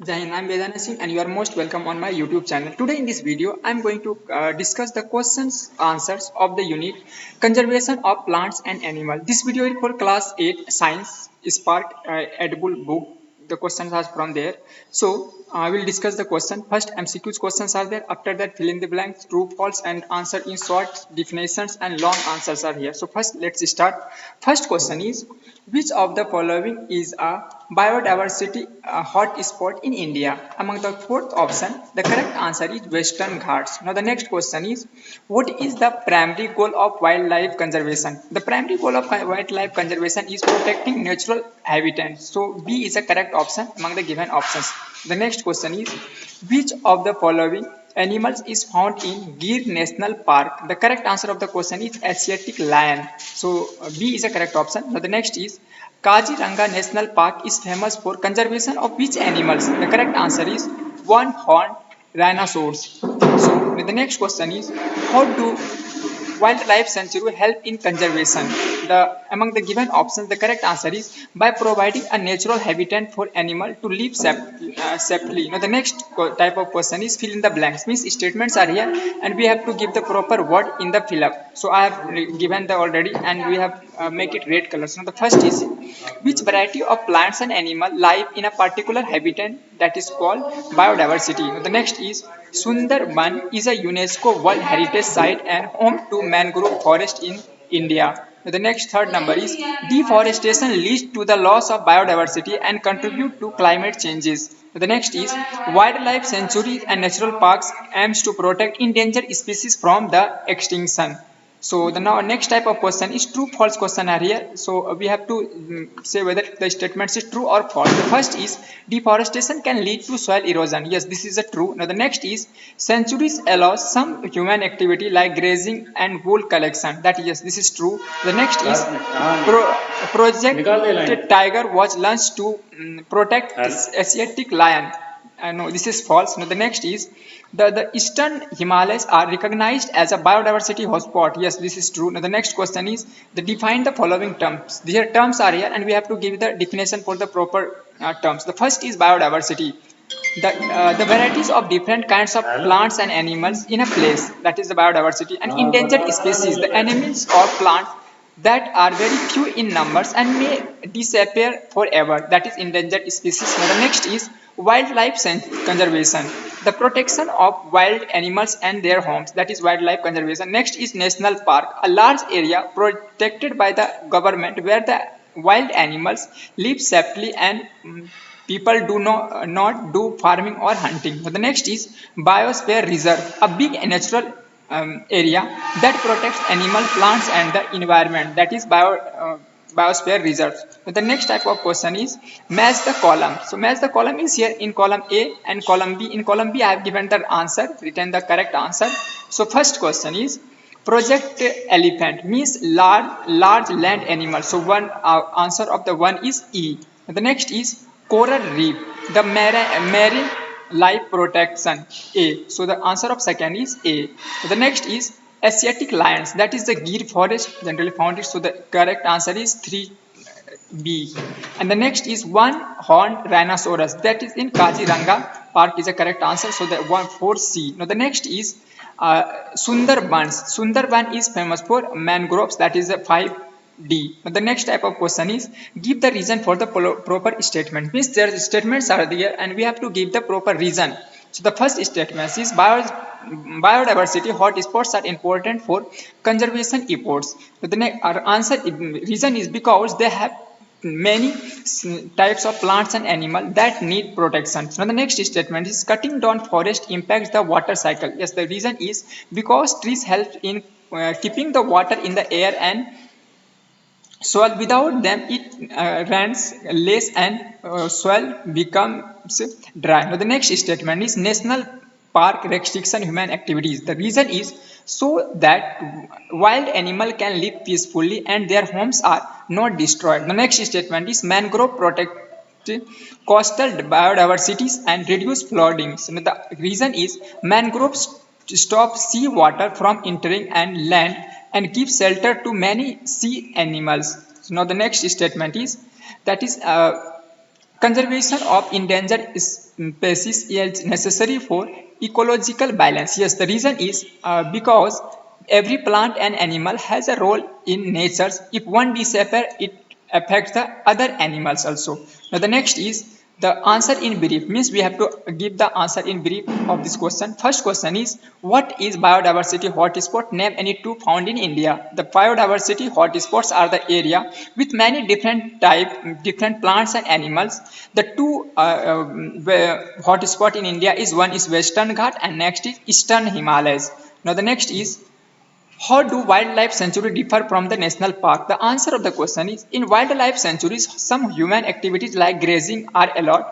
Jai Hind, I'm Vedana Singh and you are most welcome on my YouTube channel. Today in this video, I'm going to discuss the questions answers of the unit Conservation of Plants and Animals. This video is for class 8 Science Spark Edible book. The questions are from there. So I will discuss the question. First MCQs questions are there. After that fill in the blanks, true, false and answer in short definitions and long answers are here. So first let's start. First question is which of the following is a biodiversity hot spot in India? Among the fourth option, the correct answer is Western Ghats. Now the next question is, what is the primary goal of wildlife conservation? The primary goal of wildlife conservation is protecting natural habitats. So B is a correct option among the given options. The next question is, which of the following animals is found in Gir National Park? The correct answer of the question is Asiatic lion. So B is a correct option. Now the next is Kaziranga National Park is famous for conservation of which animals? The correct answer is one-horned rhinoceros. So the next question is, how do wildlife sanctuary help in conservation? Among the given options, the correct answer is by providing a natural habitat for animal to live safely. Now the next type of question is fill in the blanks. Means statements are here and we have to give the proper word in the fill up. So I have given the already and we have make it red color. So the first is which variety of plants and animal live in a particular habitat that is called biodiversity. Now the next is Sundarban is a UNESCO World Heritage Site and home to mangrove forest in India. The next third number is deforestation leads to the loss of biodiversity and contribute to climate changes. The next is wildlife sanctuaries and natural parks aims to protect endangered species from the extinction. So the now next type of question is true false question are here. So we have to say whether the statement is true or false. The first is deforestation can lead to soil erosion. Yes, this is a true. Now the next is centuries allow some human activity like grazing and wool collection. That yes, this is true. The next is Project Tiger was launched to protect Asiatic lion. No, this is false. Now the next is the eastern Himalayas are recognized as a biodiversity hotspot. Yes, this is true. Now the next question is define the following terms. These terms are here and we have to give the definition for the proper terms. The first is biodiversity. The varieties of different kinds of plants and animals in a place, that is the biodiversity, and endangered species, the animals or plants that are very few in numbers and may disappear forever, that is endangered species. Now the next is wildlife conservation, the protection of wild animals and their homes, that is wildlife conservation. Next is national park, a large area protected by the government where the wild animals live safely and people do not do farming or hunting. So the next is biosphere reserve, a big natural area that protects animal, plants and the environment, that is biosphere reserves. So the next type of question is match the column. So match the column is here in column A and column B. In column B I have given the answer, written the correct answer. So first question is Project Elephant means large land animal. So one answer of the one is E. The next is coral reef, the marine life protection, A. So the answer of second is A. The next is Asiatic lions, that is the Gir forest generally found it. So the correct answer is 3B. And the next is one horned rhinoceros, that is in Kaziranga Park is a correct answer. So the one 4C. Now the next is Sundarbans. Sundarban is famous for mangroves, that is a 5D. Now the next type of question is give the reason for the proper statement. Means their statements are there and we have to give the proper reason. So the first statement is biodiversity hotspots are important for conservation efforts. So the our answer reason is because they have many types of plants and animals that need protection. So the next statement is cutting down forest impacts the water cycle. Yes, the reason is because trees help in keeping the water in the air and soil. Without them it rains less and soil becomes dry. Now the next statement is national park restriction human activities. The reason is so that wild animal can live peacefully and their homes are not destroyed. The next statement is mangrove protect coastal biodiversities and reduce flooding. So the reason is mangroves stop sea water from entering and land and give shelter to many sea animals. So now the next statement is that is Conservation of endangered species is necessary for ecological balance. Yes, the reason is because every plant and animal has a role in nature. If one disappears, it affects the other animals also. Now the next is the answer in brief, means we have to give the answer in brief of this question. First question is, what is biodiversity hotspot? Name any two found in India. The biodiversity hotspots are the area with many different plants and animals. The two hotspot in India is, one is Western Ghat and next is Eastern Himalayas. Now the next is, how do wildlife sanctuary differ from the national park? The answer of the question is, in wildlife sanctuaries, some human activities like grazing are allowed.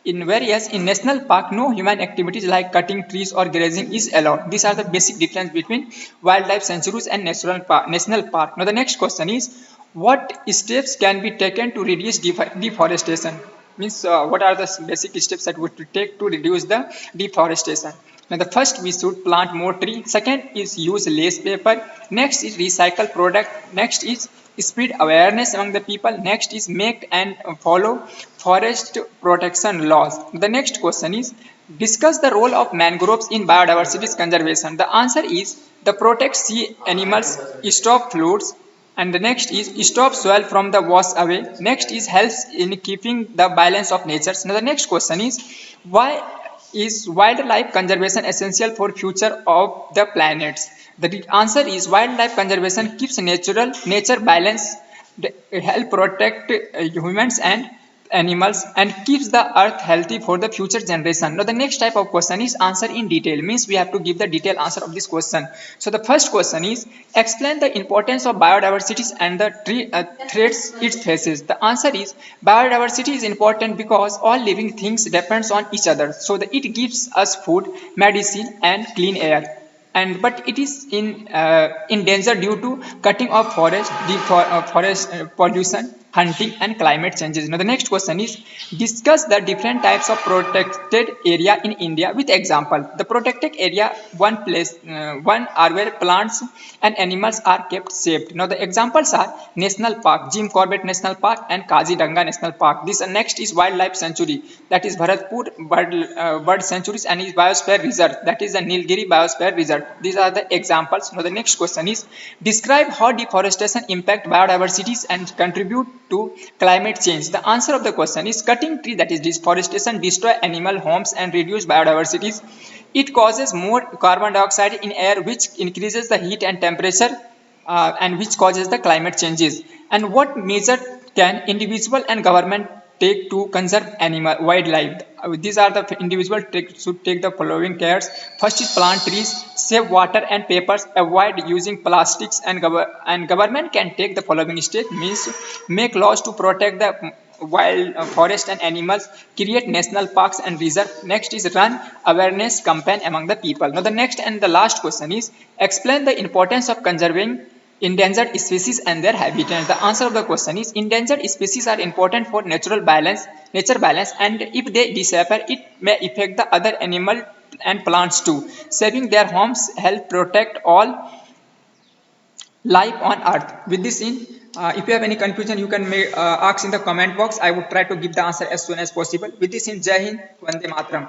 In whereas in national park, no human activities like cutting trees or grazing is allowed. These are the basic difference between wildlife sanctuaries and national park. Now the next question is, what steps can be taken to reduce deforestation? Means what are the basic steps that we would take to reduce the deforestation? Now the first, we should plant more tree. Second is use less paper. Next is recycle product. Next is spread awareness among the people. Next is make and follow forest protection laws. The next question is, discuss the role of mangroves in biodiversity conservation. The answer is, the protect sea animals, stop floods, and the next is stop soil from the wash away. Next is helps in keeping the balance of nature. Now the next question is, why is wildlife conservation essential for future of the planets? The answer is, wildlife conservation keeps nature balance, help protect humans and animals, and keeps the earth healthy for the future generation. Now the next type of question is answer in detail, means we have to give the detailed answer of this question. So the first question is, explain the importance of biodiversity and the threats it faces. The answer is, biodiversity is important because all living things depends on each other, so that it gives us food, medicine and clean air. And but it is in danger due to cutting of forest pollution, hunting and climate changes. Now the next question is, discuss the different types of protected area in India with example. The protected area, one are where plants and animals are kept safe. Now the examples are national park, Jim Corbett National Park and Kaziranga National Park. This next is wildlife sanctuary, that is Bharatpur bird sanctuaries and is biosphere reserve, that is the Nilgiri biosphere reserve. These are the examples. Now the next question is, describe how deforestation impact biodiversities and contribute to climate change. The answer of the question is, cutting tree, that is deforestation, destroy animal homes and reduce biodiversities. It causes more carbon dioxide in air, which increases the heat and temperature, and which causes the climate changes. And what measure can individual and government take to conserve animal wildlife? These are the individual should take the following cares. First is plant trees, save water and papers, avoid using plastics, and government can take the following steps, means make laws to protect the wild forest and animals, create national parks and reserve. Next is run awareness campaign among the people. Now the next and the last question is, explain the importance of conserving endangered species and their habitat. The answer of the question is, endangered species are important for nature balance, and if they disappear, it may affect the other animal and plants too. Saving their homes help protect all life on earth. With this in, if you have any confusion, you can ask in the comment box. I would try to give the answer as soon as possible. With this in, Jai Hind, Vande Mataram.